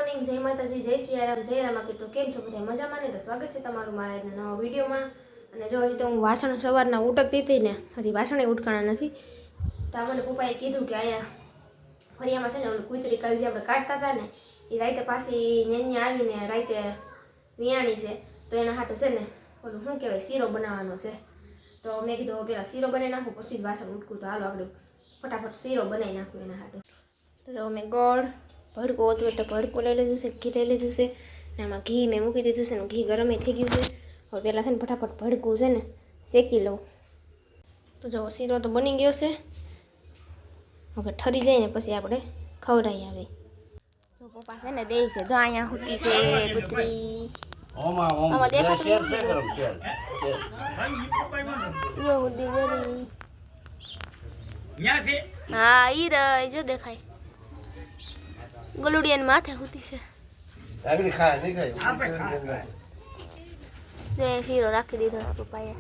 Morning, જય માતાજી, જય સિયારામ, જય રામાપીર. તો કેમ છો બધા? મજામાં ને? તો સ્વાગત છે તમારું મારા આજના નવા વિડીયોમાં. અને જો હજી તો હું વાસણ સવારના ઉટકતી હતી ને, હજી વાસણે ઉટકાણા નથી. તો મને પપ્પાએ કીધું કે અહીંયા ફરિયામાં છે ને ઓલું કૂતરી કાલે જે આપણે કાઢતા હતા ને એ રાતે પાછી નેન્યા આવીને રાતે વિયાણી છે. તો એના હાટું છે ને ઓલું શું કહેવાય શીરો બનાવવાનો છે. તો મેં કીધું પેલા શીરો બનાવી નાખું પછી જ વાસણ ઉટકું. તો હાલો આપણે ફટાફટ શીરો બનાવી નાખું એના હાટું. તો મેં ગોળ ભડકો હતું તો ભડકો લઈ લીધું છે, ઘી લઈ લીધું છે ને આમાં ઘી મેં મૂકી દીધું છે ને ઘી ગરમ થઈ ગયું છે. હવે પહેલાં છે ને ફટાફટ ભડકું છે ને શેકી લઉં. તો જો શીરો તો બની ગયો છે. હવે ઠરી જાય ને પછી આપણે ખવડાવી આવી. જો પપ્પા છે ને દે છે, જો અહીંયા હુતી છે કૂતરી. આમાં દેખાતું જો હુતી ગરી. હા ઈ રહી જો દેખાય. ગલુડિયાની માથે હુતી છે. આગળ ખા નહીં ખાય જે શીરો રાખી દીધો પપ્પાએ.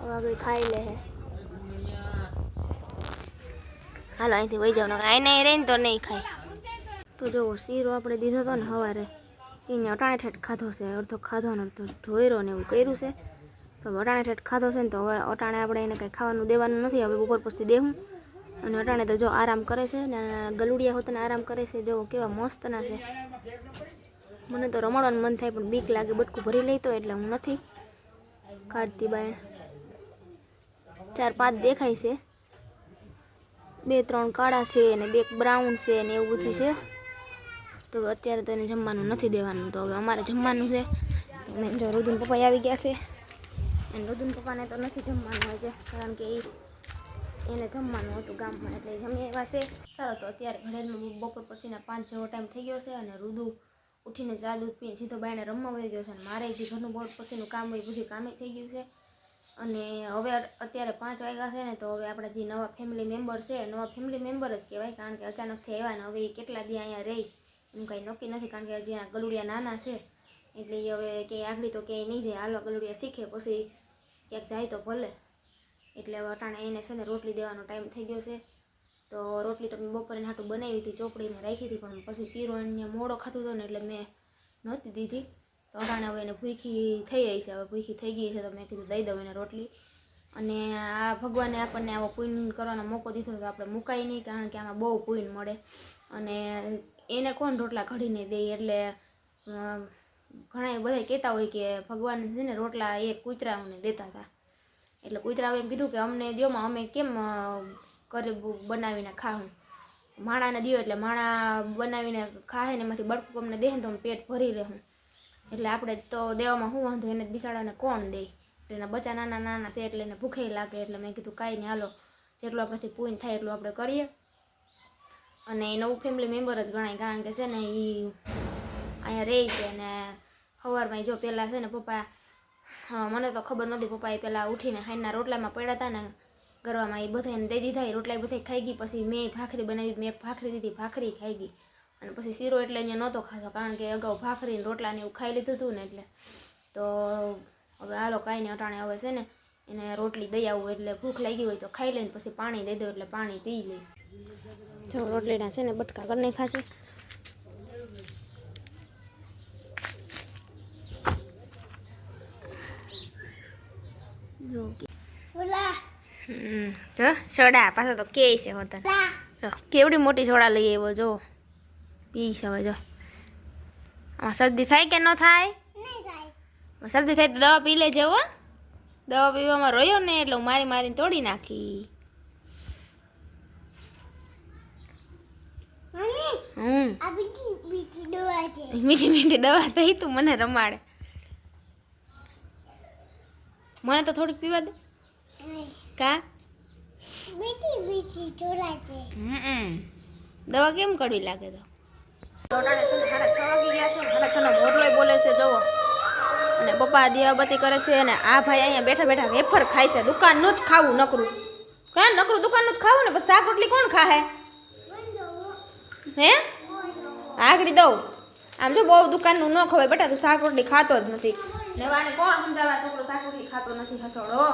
હવે આગળ ખાઈ લે હે. હાલો અહીંથી વહી જાવ ને આઈ નહીં રહી ને તો નહીં ખાય. તો જો શીરો આપણે દીધો હતો ને સવારે એને અટાણે ઠેઠ ખાધો છે. અડધો ખાધો ને અડધો ધોઈરો ને એવું કર્યું છે. તો અટાણે ઠેઠ ખાધો છે ને તો હવે અટાણે આપણે એને કંઈ ખાવાનું દેવાનું નથી. હવે બપોર પછી દેવું. અને અટાણે તો જો આરામ કરે છે ને ગલુડિયા હોતને આરામ કરે છે. જો કેવા મસ્તના છે. મને તો રમાડવાનું મન થાય પણ બીક લાગે, બટકું ભરી લઈ તો એટલે હું નથી કાઢતી બાય. 4-5 દેખાય છે, 2-3 કાળા છે અને 2 બ્રાઉન છે ને એવું બધું છે. તો અત્યારે તો એને જમવાનું નથી દેવાનું. તો હવે અમારે જમવાનું છે. જો રુદુન પપ્પા આવી ગયા છે અને રુદુન પપ્પાને તો નથી જમવાનું હોય છે કારણ કે એને જમવાનું હતું ગામમાં એટલે જમી આવ્યા છે. ચાલો તો અત્યારે ઘરેમાં બપોર પછીના 5 જેવો ટાઈમ થઈ ગયો છે અને રુદુ ઉઠીને ચા દૂધ પીને સીધો બાયણે રમવા વહી ગયો છે. અને મારે જે ઘરનું બપોર પછીનું કામ હોય બધું કામે થઈ ગયું છે. અને હવે અત્યારે 5 વાગ્યા છે ને તો હવે આપણા જે નવા ફેમિલી મેમ્બર છે, નવા ફેમિલી મેમ્બર જ કહેવાય કારણ કે અચાનકથી આવ્યા ને હવે એ કેટલા દી અહીંયા રહી એનું કાંઈ નક્કી નથી કારણ કે હજી ગલુડિયા નાના છે એટલે એ હવે ક્યાંય આગળ તો ક્યાંય નહીં જાય. હાલવા ગલુડિયા શીખે પછી ક્યાંક જાય તો ભલે. એટલે હવે અટાણે એને છે ને રોટલી દેવાનો ટાઈમ થઈ ગયો છે. તો રોટલી તો મેં બપોરે હાટું બનાવી હતી, ચોપડીને રાખી હતી પણ પછી શીરો એને મોડો ખાતો હતો ને એટલે મેં નહોતી દીધી. તો અટાણે હવે એને ભૂખી થઈ ગઈ છે. હવે ભૂખી થઈ ગઈ છે તો મેં કીધું દઈ દઉં એને રોટલી. અને આ ભગવાને આપણને આવો પુણ્ય કરવાનો મોકો દીધો તો આપણે મુકાય નહીં કારણ કે આમાં બહુ પુણ્ય મળે. અને એને કોણ રોટલા ઘડીને દે એટલે ઘણા બધા કહેતા હોય કે ભગવાન છે ને રોટલા એક કૂતરાઓને દેતા હતા. એટલે કૂતરાઓ એમ કીધું કે અમને દ્યોમાં અમે કેમ કરે બનાવીને ખાવું. માણાને દ્યો એટલે માણા બનાવીને ખાહે ને એમાંથી બળકું અમને દે ને તો અમે પેટ ભરી લેવું. એટલે આપણે તો દેવામાં શું વાંધો, એને બિચારાને કોણ દે. એટલે એના બચ્ચા નાના નાના છે એટલે એને ભૂખે લાગે. એટલે મેં કીધું કાંઈ નહીં હાલો જેટલું આપણાથી પૂન થાય એટલું આપણે કરીએ. અને એ નવું ફેમિલી મેમ્બર જ ગણાય કારણ કે છે ને એ અહીંયા રહે છે. અને સવારમાં જો પહેલાં છે ને પપ્પા મને તો ખબર નહોતી પપ્પાએ પહેલાં ઉઠીને હાઈના રોટલામાં પડ્યા હતા ને ગરવામાં એ બધાને દઈ દીધા. એ રોટલા બધા ખાઈ ગઈ. પછી મેં ભાખરી બનાવી, મેં ભાખરી દીધી, ભાખરી ખાઈ ગઈ. અને પછી શીરો એટલે અહીંયા નહોતો ખાતો કારણ કે અગાઉ ભાખરીને રોટલાને એવું ખાઈ લીધું હતું ને એટલે. તો હવે હાલો કાંઈ નહીં અટાણે હવે છે ને એને રોટલી દઈ આવું એટલે ભૂખ લાગી હોય તો ખાઈ લઈને પછી પાણી દઈ દઉં એટલે પાણી પી લે. જો રોટલીના છે ને બટકા કરી નાખ્યા છે. જો સોડા પાછા તો કે છે હોતા કેવડી મોટી સોડા લઈ આવ્યો જો પી છે. હવે જો આમાં શરદી થાય કે ન થાય? શરદી થાય તો દવા પી લેજે હો. દવા પીવામાં રહ્યો ને એટલે હું મારી મારીને તોડી નાખી. મીઠી મીઠી દવા થઈ તું મને રમાડે. મને તો થોડીક પીવા દે કા. દવા કેમ કડવી લાગે? તો અટાણે છે ને 6:30 વાગી ગયા છે. 6:30 મોરલોય બોલે છે જોવો. અને પપ્પા દીવાબત્તી કરે છે અને આ ભાઈ અહીંયા બેઠા બેઠા વેફર ખાય છે. દુકાનનું જ ખાવું નકરું. હા નકરું દુકાનનું જ ખાવું ને પછી શાક રોટલી કોણ ખાહે? હે આગળી દઉં આમ જો બહુ દુકાનનું ન ખવાય બેટા. તું શાક રોટલી ખાતો જ નથી. લેવાને કોણ સમજાવવા છોકરો શાક રોટલી ખાતો નથી હસોડો.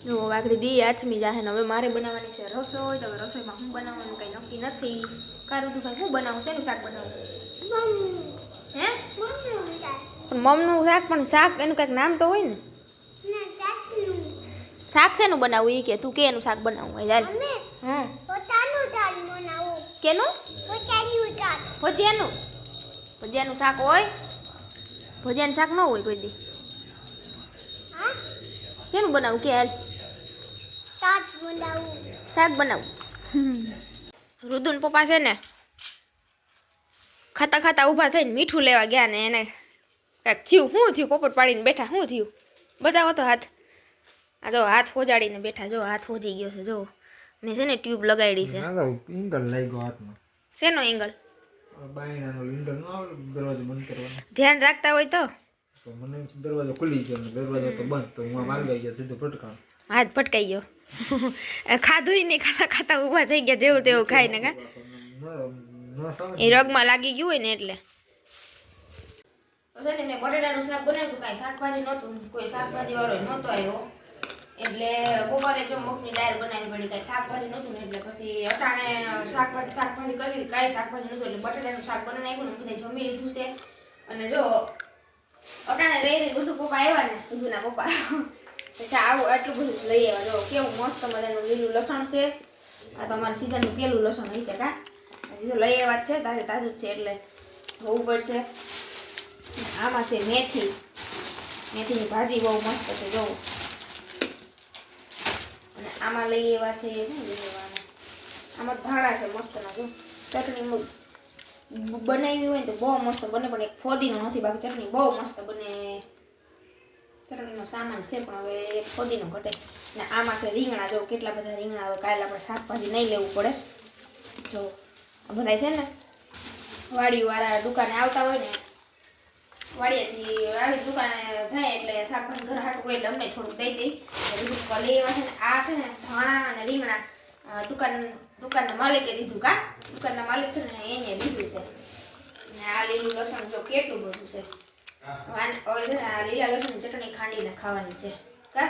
જો વાઘડી દી આથમી જાહે ને હવે મારે બનાવવાની છે રસોઈ. તો રસોઈમાં હું બનાવવાનું કંઈ નક્કી નથી. કારું તું ભાઈ શું બનાવું છે એનું શાક બનાવું હે પણ મમનું શાક પણ શાક એનું કંઈક નામ તો હોય ને શાક શેનું બનાવવું એ કે તું કે એનું શાક બનાવવું હોય ચાલ હા કેનું ભજીયાનું ભજીયાનું શાક હોય ભજીયાનું શાક ન હોય કોઈ દી શેનું બનાવું કે હાલ શાક બનાવું રુદુન પપ્પા છે ને ખાતા ખાતા ઊભા થઈને મીઠું લેવા ગયા ને એને કાંઈક થયું શું થયું પોપટ પાડીને બેઠા શું થયું બતાવો તો હાથ આ જો હાથ હોજાડીને બેઠા જો હાથ હોજી ગયો છે જો મેં છે ને ટ્યુબ લગાડી છે એંગલ લાગ્યો હાથમાં શેનો એંગલ બાયણાનો એંગલ ન આવે દરવાજો બંધ કરવાનો ધ્યાન રાખતા હોય તો મને દરવાજો ખુલી ગયો ને દરવાજો તો બંધ તો હું આમ આવી ગયા સીધો પટકાણ હાથ ભટકાઈ ગયો ખાધું નહીં ખાતા ખાતા ઊભા થઈ ગયા જેવું તેવું ખાઈને કા એ રગમાં લાગી ગયું હોય ને એટલે તો છે ને મેં બટેટાનું શાક બનાવ્યું કાંઈ શાકભાજી નહોતું કોઈ શાકભાજી વાળો નહોતો આવ્યો એટલે બપોરે જો મગની દાળ બનાવી પડી કાંઈ શાકભાજી નહોતું ને એટલે પછી અટાણે શાકભાજી કરી કાંઈ શાકભાજી નહોતું એટલે બટેટાનું શાક બનાવી નાખ્યું ને બધા જમી લીધું છે અને જો અટાણે રહી બધું પપ્પા આવ્યા ને બધુંના પપ્પા પછી આવું આટલું બધું જ લઈ આવ્યા જો કેવું મસ્ત મજાનું લીલું લસણ છે આ તો અમારા સિઝનનું પેલું લસણ હશે કા હજી જો લઈ આવ્યા જ છે તાજું જ છે એટલે ધોવું પડશે આમાં છે મેથીની ભાજી બહુ મસ્ત છે જો અને આમાં લઈ આવ્યા છે શું લઈ આવ્યા આમાં ધાણા છે મસ્તના જો ચટણી બનાવી હોય ને તો બહુ મસ્ત બને પણ એક ફોદીનો નથી બાકી ચટણી બહુ મસ્ત બને ચટણીનો સામાન છે પણ હવે એક ફોદીનો ઘટે ને આમાં છે રીંગણા જો કેટલા બધા રીંગણા હવે કાલે આપણે શાકભાજી નહીં લેવું પડે જો આ બધા છે ને વાડીવાળા દુકાને આવતા હોય ને વાડીએથી આવી દુકાને જાય એટલે શાકભાજી ઘર હાટું હોય એટલે અમને થોડુંક દઈ લઈ એવા છે ને આ છે ને ધાણા અને રીંગણા દુકાનના માલિકે દીધું કા દુકાનના માલિક છે ને એને દીધું છે ને આ લીલું લસણ જો કેટલું બધું છે હવે છે ને આ લીલા લસણની ચટણી ખાંડીને ખાવાની છે કા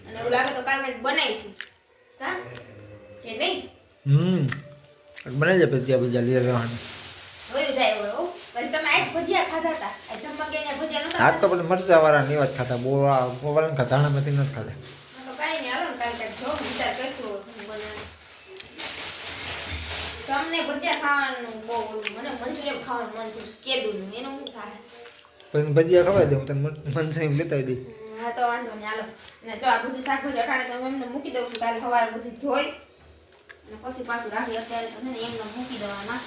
અને એવું લાગે તો કાલે બનાવીશું કા કે નહીં બનાવી જાય ભજીયા લઈ રહેવાનું વયું જાય હવે પછી તમે આજ ભજીયા ખાધા હતા આ જમવા ગયા ભજીયા નતા આજ તો પેલા મરચા વાળા ની વાત ખાતા બોવા ખાતા ધાણામાંથી નથી ખાતા તો કાંઈ નહીં હાલો ને કાલે જો વિચાર કરશું તમને ભજીયા ખાવાનું બહુ મને મંચુરિયન ખાવાનું મન થયું કેદુનું એનું શું થાય પછી ભજીયા ખવાય દે હું તને મનસા લેતા દઈ હા તો વાંધો નહીં હાલો ને જો આ બધું શાકભાજી અટાણે તો એમને મૂકી દઉં છું કાલે સવારે બધું ધોઈ અને પછી પાછું રાખી અત્યારે તો છે ને એમને મૂકી દેવાના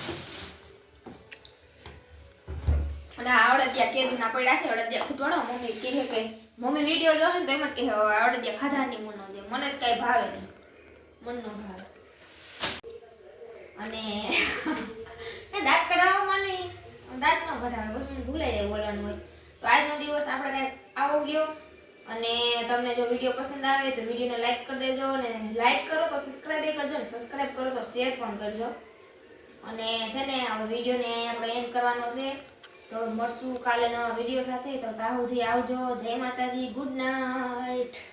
અને અડદિયા કેજુના પડ્યા છે અડદિયા ખૂટવાડો મમ્મી કહે કે મમ્મી વિડીયો જોશે ને તો એમ જ કહે અડદિયા ખાધા નહીં મનો છે મને જ કાંઈ ભાવે નહીં મન ન ભાવે અને દાંત કઢાવવામાં નહીં દાંત ન કઢાવે બસ મને ભૂલાઈ જાય બોલવાનું હોય તો આજનો દિવસ આપણે કાંઈક આવો ગયો અને તમને જો વિડીયો પસંદ આવે તો વિડીયોને લાઈક કરી દેજો અને લાઈક કરો તો સબસ્ક્રાઈબ કરજો ને સબસ્ક્રાઈબ કરો તો શેર પણ કરજો અને છે ને આ વિડીયોને આપણે એન્ડ કરવાનો છે તો મળશું કાલે નવા વિડીયો સાથે તો ત્યાં સુધી આવજો જય માતાજી ગુડ નાઇટ